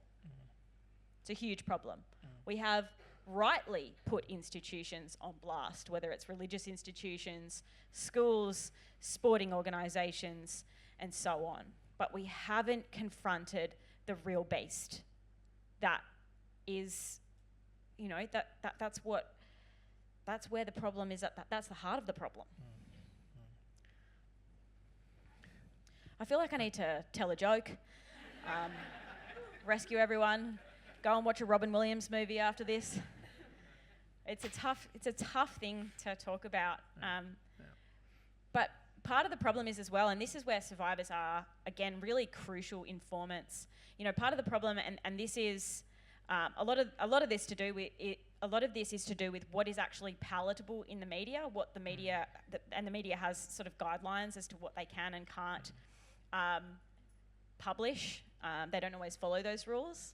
It's a huge problem. We have rightly put institutions on blast, whether it's religious institutions, schools, sporting organisations, and so on. But we haven't confronted the real beast. That is, you know, that's where the problem is. That's the heart of the problem. I feel like I need to tell a joke, rescue everyone, go and watch a Robin Williams movie after this. It's a tough thing to talk about. But part of the problem is as well, and this is where survivors are, again, really crucial informants. You know, part of the problem, and this is a lot of this to do with it. A lot of this is to do with what is actually palatable in the media, what the media, and the media has sort of guidelines as to what they can and can't publish. They don't always follow those rules.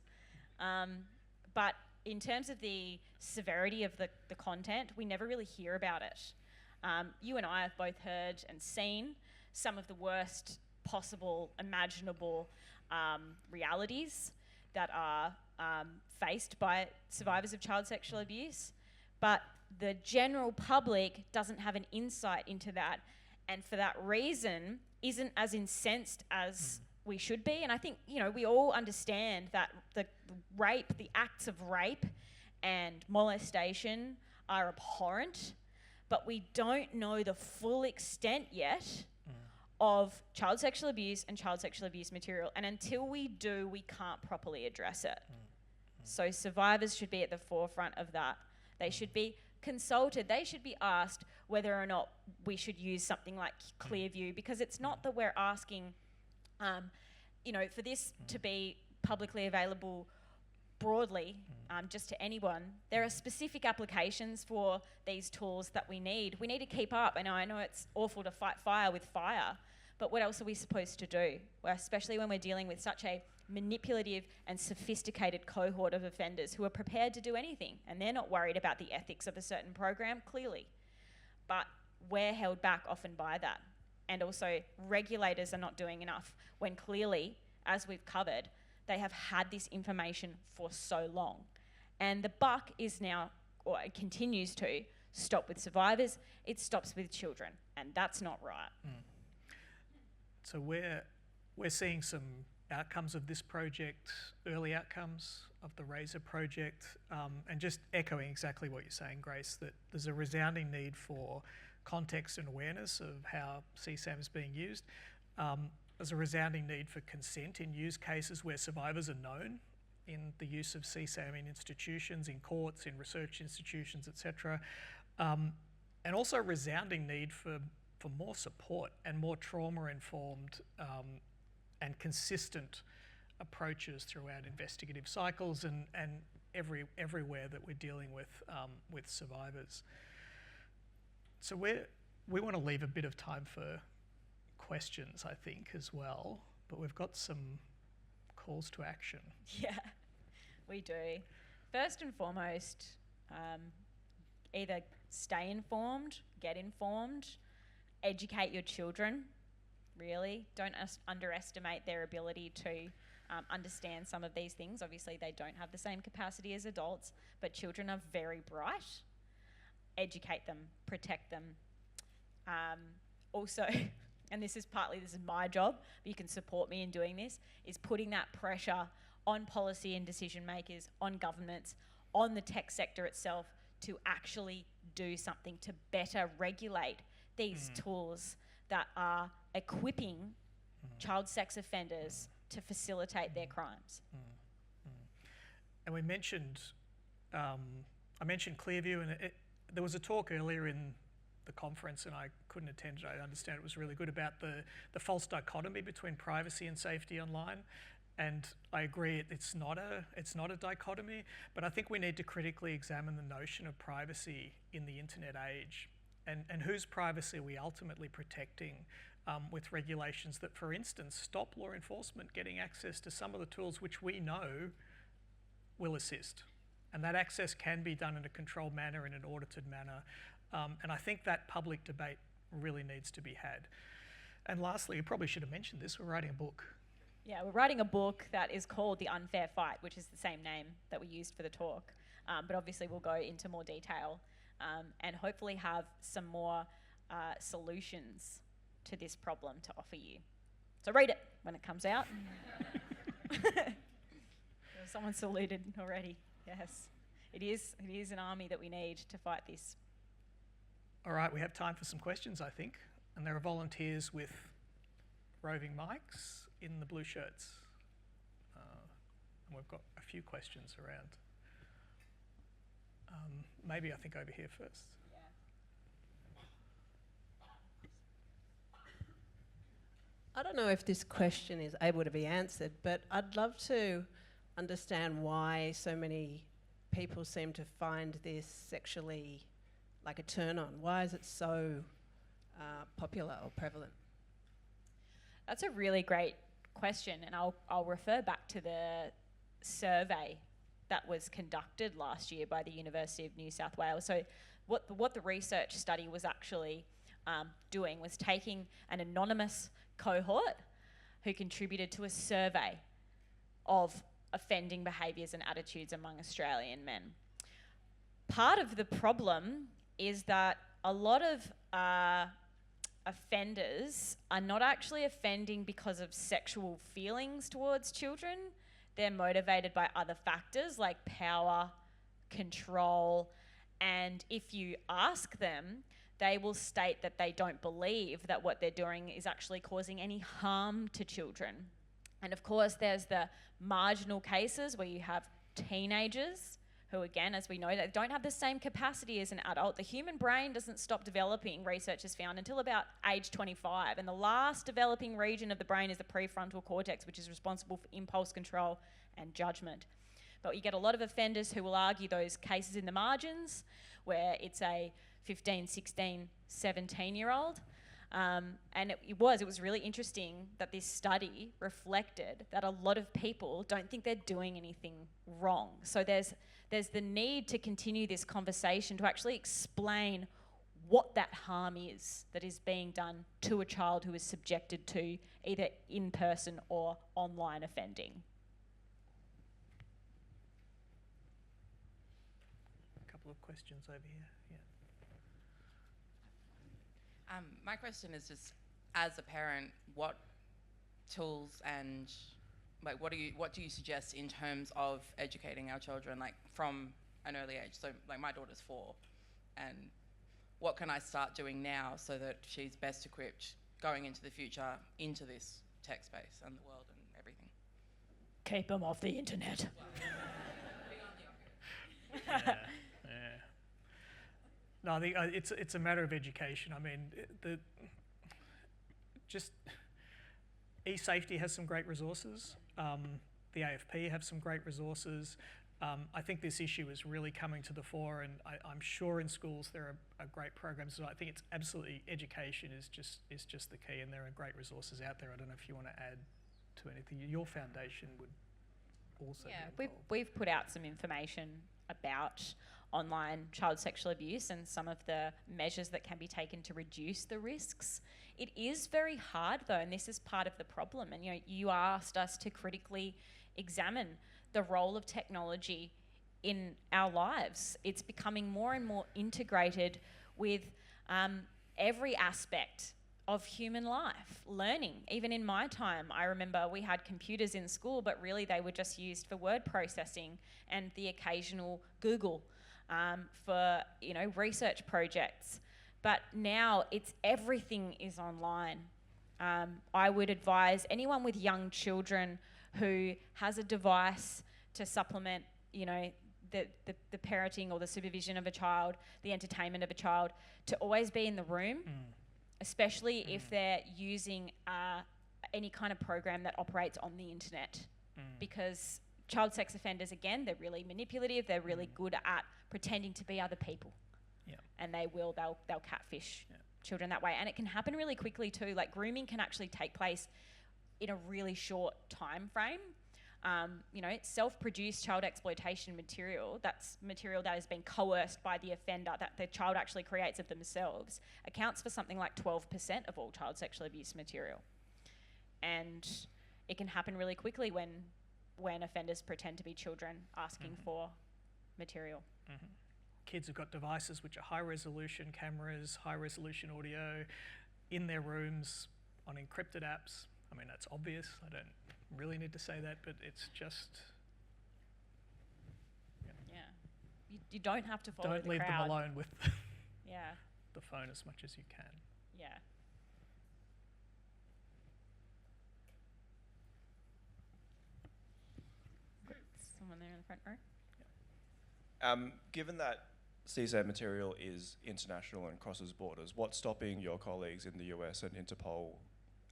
But in terms of the severity of the content, we never really hear about it. You and I have both heard and seen some of the worst possible, imaginable realities that are faced by survivors of child sexual abuse, but the general public doesn't have an insight into that, and for that reason isn't as incensed as we should be. And I think, you know, we all understand that the acts of rape and molestation are abhorrent, but we don't know the full extent yet of child sexual abuse and child sexual abuse material. And until we do, we can't properly address it. So survivors should be at the forefront of that. They should be consulted. They should be asked whether or not we should use something like Clearview, because it's not that we're asking, you know, for this to be publicly available broadly, just to anyone. There are specific applications for these tools that we need. We need to keep up. And I know it's awful to fight fire with fire, but what else are we supposed to do? Well, especially when we're dealing with such a manipulative and sophisticated cohort of offenders who are prepared to do anything, and they're not worried about the ethics of a certain program, clearly. But we're held back often by that. And also, regulators are not doing enough when clearly, as we've covered, they have had this information for so long. And the buck is now, or it continues to, stop with survivors, it stops with children, and that's not right. So we're seeing some outcomes of this project, early outcomes of the RAISER project, and just echoing exactly what you're saying, Grace, that there's a resounding need for context and awareness of how CSAM is being used. There's a resounding need for consent in use cases where survivors are known in the use of CSAM in institutions, in courts, in research institutions, etc. And also a resounding need for more support and more trauma-informed and consistent approaches throughout investigative cycles and everywhere that we're dealing with survivors. So we want to leave a bit of time for questions, I think, as well, but we've got some calls to action. Yeah, we do. First and foremost, either stay informed, get informed, educate your children, really. Don't underestimate their ability to understand some of these things. Obviously, they don't have the same capacity as adults, but children are very bright. Educate them, protect them. Also, and this is my job, but you can support me in doing this, is putting that pressure on policy and decision makers, on governments, on the tech sector itself to actually do something to better regulate these tools that are equipping child sex offenders to facilitate their crimes. And we mentioned, I mentioned Clearview, and there was a talk earlier in the conference, and I couldn't attend it. I understand it was really good, about the false dichotomy between privacy and safety online. And I agree, it's not a dichotomy, but I think we need to critically examine the notion of privacy in the internet age, and whose privacy are we ultimately protecting with regulations that, for instance, stop law enforcement getting access to some of the tools which we know will assist. And that access can be done in a controlled manner, in an audited manner. And I think that public debate really needs to be had. And lastly, you probably should have mentioned this, we're writing a book. Yeah, we're writing a book that is called The Unfair Fight, which is the same name that we used for the talk. But obviously we'll go into more detail and hopefully have some more solutions to this problem to offer you. So read it when it comes out. Someone saluted already. Yes, it is an army that we need to fight this. All right, we have time for some questions, I think. And there are volunteers with roving mics in the blue shirts. And we've got a few questions around. Maybe I think over here first. I don't know if this question is able to be answered, but I'd love to understand why so many people seem to find this sexually like a turn on. Why is it so popular or prevalent? That's a really great question, and I'll refer back to the survey that was conducted last year by the University of New South Wales. So what the research study was actually doing was taking an anonymous cohort who contributed to a survey of offending behaviours and attitudes among Australian men. Part of the problem is that a lot of offenders are not actually offending because of sexual feelings towards children. They're motivated by other factors like power, control, and if you ask them, they will state that they don't believe that what they're doing is actually causing any harm to children. And of course, there's the marginal cases where you have teenagers who, again, as we know, they don't have the same capacity as an adult. The human brain doesn't stop developing, research has found, until about age 25. And the last developing region of the brain is the prefrontal cortex, which is responsible for impulse control and judgment. But you get a lot of offenders who will argue those cases in the margins where it's a 15, 16, 17-year-old. And it was really interesting that this study reflected that a lot of people don't think they're doing anything wrong. So there's the need to continue this conversation to actually explain what that harm is that is being done to a child who is subjected to either in-person or online offending. A couple of questions over here. Yeah. My question is just, as a parent, what tools and what do you suggest in terms of educating our children, like from an early age? So like my daughter's 4, and what can I start doing now so that she's best equipped going into the future, into this tech space and the world and everything? Keep them off the internet. Yeah. No, I think it's a matter of education. I mean, e-safety has some great resources. The AFP have some great resources. I think this issue is really coming to the fore, and I'm sure in schools there are great programs. So I think it's absolutely, education is just the key, and there are great resources out there. I don't know if you want to add to anything. Your foundation would also be involved. We've put out some information about online child sexual abuse and some of the measures that can be taken to reduce the risks. It is very hard though, and this is part of the problem. And you asked us to critically examine the role of technology in our lives. It's becoming more and more integrated with every aspect of human life, learning. Even in my time, I remember we had computers in school, but really they were just used for word processing and the occasional Google for research projects. But now everything is online. I would advise anyone with young children who has a device to supplement, you know, the parenting or the supervision of a child, the entertainment of a child, to always be in the room, especially if they're using any kind of program that operates on the internet. Because child sex offenders, again, they're really manipulative, they're really good at pretending to be other people. And they'll catfish children that way. And it can happen really quickly too. Like, grooming can actually take place in a really short time frame. You know, self-produced child exploitation material, that's material that has been coerced by the offender, that the child actually creates of themselves, accounts for something like 12% of all child sexual abuse material. And it can happen really quickly when offenders pretend to be children asking for material. Kids have got devices which are high-resolution cameras, high-resolution audio in their rooms on encrypted apps. I mean, that's obvious. I don't really need to say that, but it's just... You don't have to follow the crowd. Don't leave them alone with Yeah. the phone as much as you can. Yeah. Someone there in the front row? Given that CSAM material is international and crosses borders, what's stopping your colleagues in the US and Interpol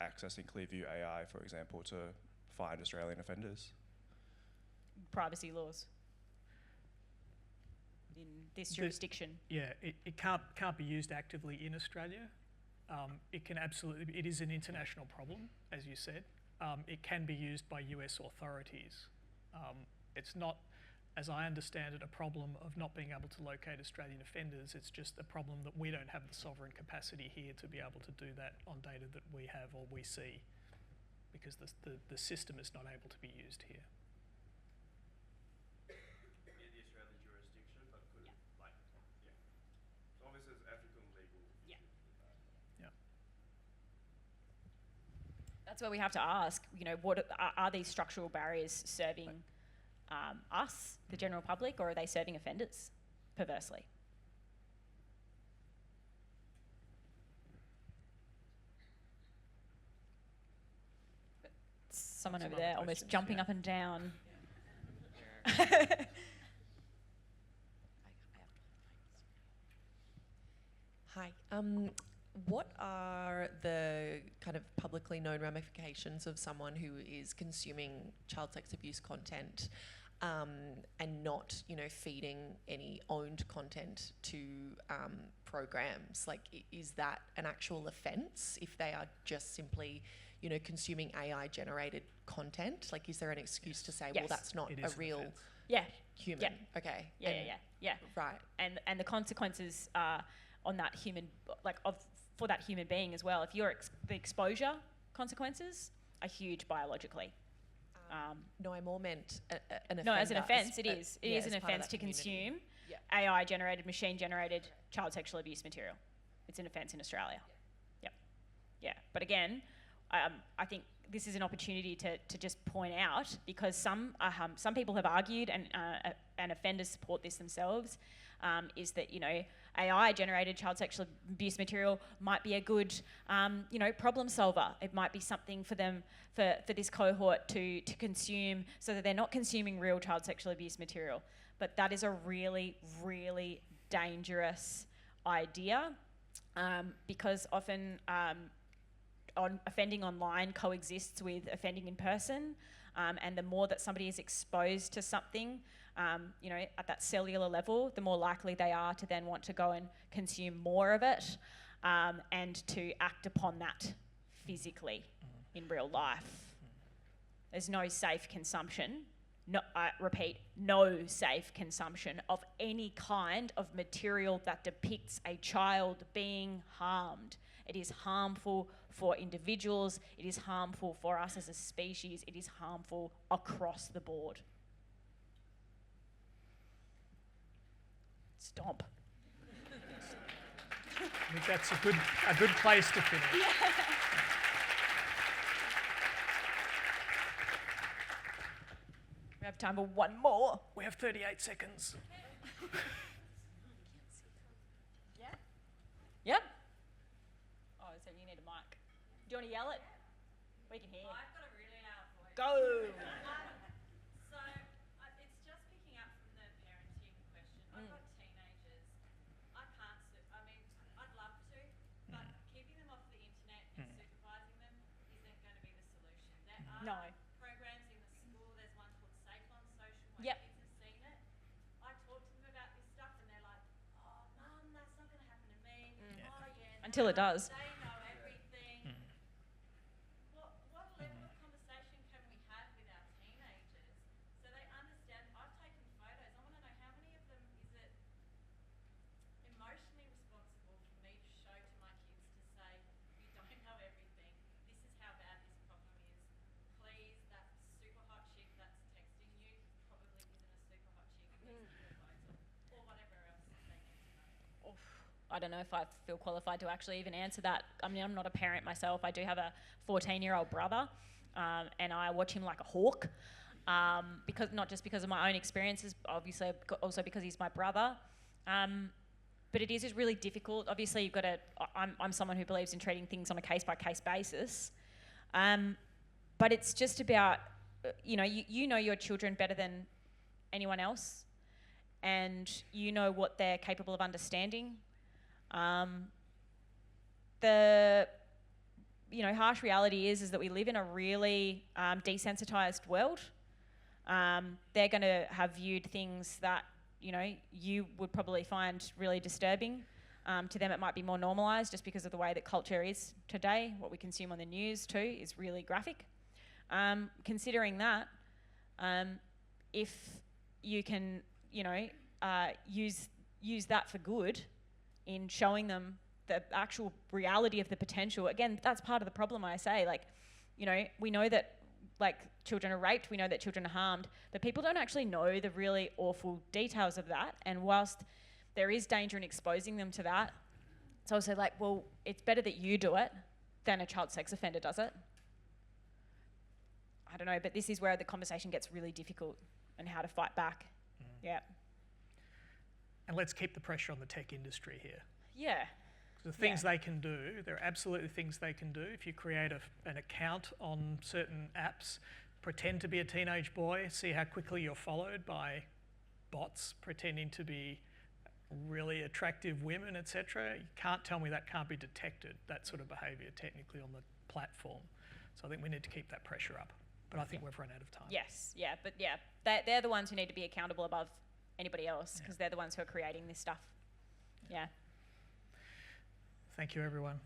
accessing Clearview AI, for example, to find Australian offenders? Privacy laws in this jurisdiction. It can't be used actively in Australia. It can absolutely, it is an international problem, as you said. It can be used by US authorities. It's not, as I understand it, a problem of not being able to locate Australian offenders. It's just a problem that we don't have the sovereign capacity here to be able to do that on data that we have or we see, because the system is not able to be used here. In the Australian jurisdiction, but could it, So obviously there's African legal issues with that. That's where we have to ask, you know, what are these structural barriers serving us, the general public, or are they serving offenders perversely? Someone over there almost jumping up and down. Hi. What are the kind of publicly known ramifications of someone who is consuming child sex abuse content and not, you know, feeding any owned content to programs? Like, is that an actual offence if they are just simply, you know, consuming AI-generated content? Like, is there an excuse to say, well, that's not a real human? Okay. Yeah. Right. And the consequences on that human, for that human being as well. If you're the exposure consequences are huge biologically. No, I more meant an offender. No, as an offence, it is. It is an offence to consume AI-generated, machine-generated child sexual abuse material. It's an offence in Australia. Yeah. But again, I think this is an opportunity to just point out, because some people have argued, and offenders support this themselves, is that, you know, AI-generated child sexual abuse material might be a good, you know, problem solver. It might be something for them, for this cohort to consume, so that they're not consuming real child sexual abuse material. But that is a really, really dangerous idea, because often offending online coexists with offending in person, and the more that somebody is exposed to something, you know, at that cellular level, the more likely they are to then want to go and consume more of it, and to act upon that physically in real life. There's no safe consumption, I repeat, no safe consumption of any kind of material that depicts a child being harmed. It is harmful for individuals, it is harmful for us as a species, it is harmful across the board. Stomp. I think that's a good place to finish. We have time for one more. We have 38 seconds. Yep. Oh, so you need a mic. Do you want to yell it? We can hear. I've got a really loud voice. Go! So, it's just picking up from the parenting question. I've got teenagers. I can't, I mean, I'd love to, but keeping them off the internet and supervising them isn't going to be the solution. There are No. programs in the school. There's one called Safe on Social where Yep. kids have seen it. I talk to them about this stuff and they're like, oh, Mum, that's not going to happen to me. Oh, yeah. Until it does. They know everything. What level of conversation can we have with our teenagers so they understand? I've taken photos. I want to know how many of them is it emotionally responsible for me to show to my kids to say, you don't know everything. This is how bad this problem is. Please, that super hot chick that's texting you probably isn't a super hot chick. Please keep it closer. Or whatever else they need to know. I don't know if I feel qualified to actually even answer that. I mean, I'm not a parent myself. I do have a 14-year-old brother, and I watch him like a hawk, because not just because of my own experiences, obviously also because he's my brother. But it is really difficult. Obviously, you've got to. I'm someone who believes in treating things on a case-by-case basis, but it's just about, you know your children better than anyone else, and you know what they're capable of understanding. The harsh reality is that we live in a really desensitized world. They're going to have viewed things that you would probably find really disturbing. To them, it might be more normalized just because of the way that culture is today. What we consume on the news too is really graphic. Considering that, if you can, use that for good in showing them the actual reality of the potential. Again, that's part of the problem, I say. We know that, children are raped, we know that children are harmed, but people don't actually know the really awful details of that. And whilst there is danger in exposing them to that, it's also well, it's better that you do it than a child sex offender does it. I don't know, but this is where the conversation gets really difficult and how to fight back. Yeah. And let's keep the pressure on the tech industry here. Yeah. The things they can do, there are absolutely things they can do. If you create an account on certain apps, pretend to be a teenage boy, see how quickly you're followed by bots pretending to be really attractive women, etc. You can't tell me that can't be detected, that sort of behaviour technically on the platform. So I think we need to keep that pressure up. But I think we've run out of time. Yes, they're the ones who need to be accountable above anybody else, because they're the ones who are creating this stuff. Yeah. Thank you, everyone.